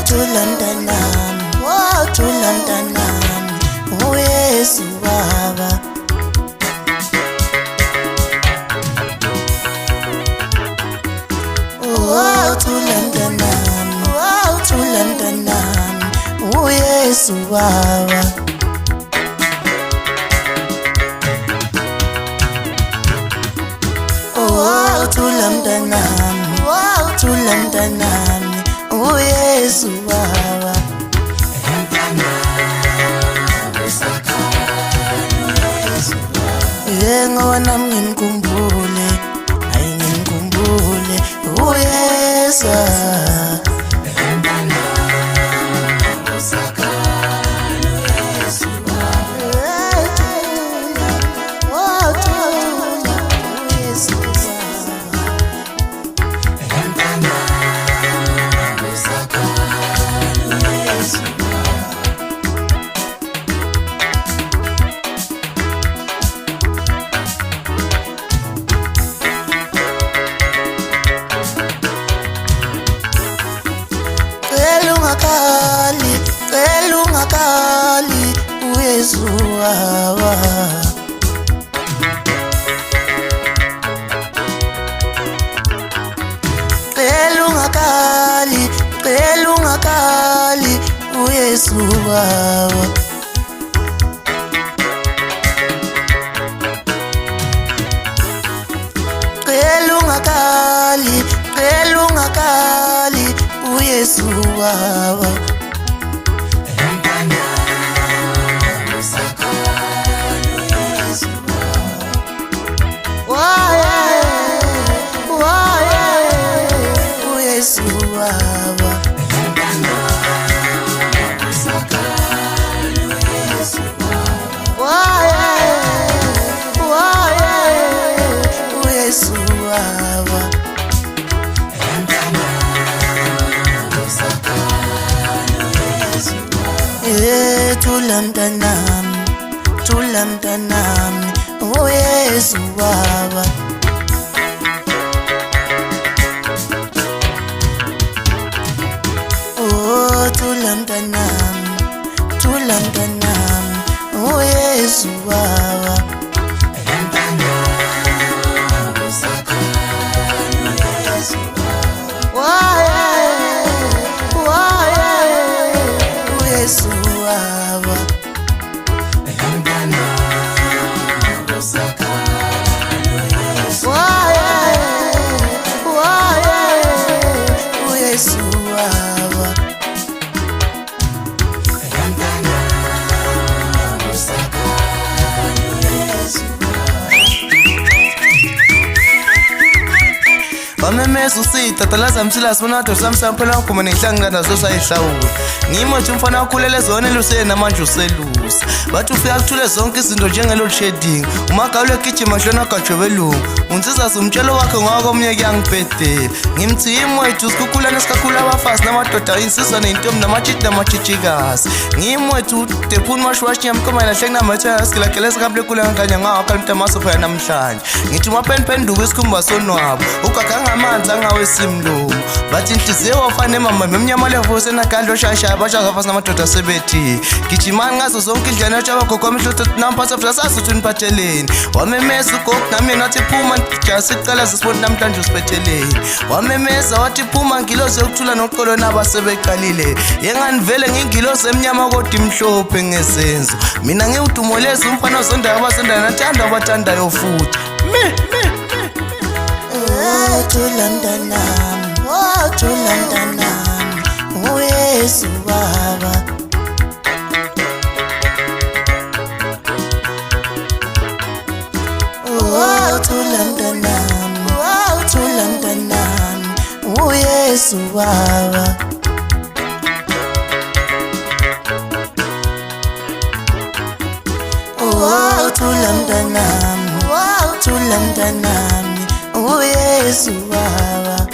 thula mntanami, thula mntanami, uYesu Baba. Thula mntanami, thula mntanami, uYesu Baba. Thula mntanami, thula mntanami, uYesu Baba. Ngoba nami ngimkhumbule, hayi ngimkhumbule uYesu. Cela ungakali uYesu Baba. Cela ungakali uYesu Baba. Cela ungakali uYesu Baba. uYesu Baba. uYesu Baba. Thula mntanami, thula mntanami, uYesu Baba. Thula mntanami, thula mntanami, uYesu Baba. uYesu Baba. uYesu Baba. Wamemeza usithatalaza mthila sibona dosa msamphela ngoma nenhlanga nazo sayihlawula. Ngimo nje umfana wakhulele zone lusene namanje uselusa. Bathi ufika kuthule zonke izinto njengelo shedding. Umagawule gijima hlona gajobelungu. Unsiza umtshelo wakhe ngako omnye kuyangibhedela. Ngimthimo wethu sikhukhula nesikakhula abafasi namadoda insizwa nentombi namachitikazi. Ngimo wethu dephuni mashwashi yamkoma lahle kunamatha silakeleza kahle kula nganya ngawo kalimtamaso phaya namhlanje. Ngithi mapenduka isikhumba sonwabo. Ukaganga amanzi angawesimlomo. Bathi inhliziyo wafane mama memnyama levose nakadlo shasha basha ngafasi namadoda sebethi. Gijimani ngazo zonke indlela yatshaba gogo amhluthu namphatha futhi sasuthi niphatheleni. Wamemeza ugogo nami nathi phuma just icala sisibona namhlanje usiphetheleni. Wamemeza wathi phuma ngiloze ukuthula noqolo nabasebeqalile. Yenganivele ngingiloze emnyama kodwa imhlophe ngezenzo. Mina ngiwudumoleza umfana ozondayo abasondayo nathanda abathandayo futhi. Thula mntanami, thula mntanami, uYesu Baba. Thula mntanami, thula mntanami, uYesu Baba. Thula mntanami, thula mntanami, uYesu Baba.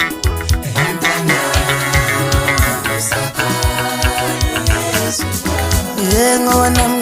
Ngoba nami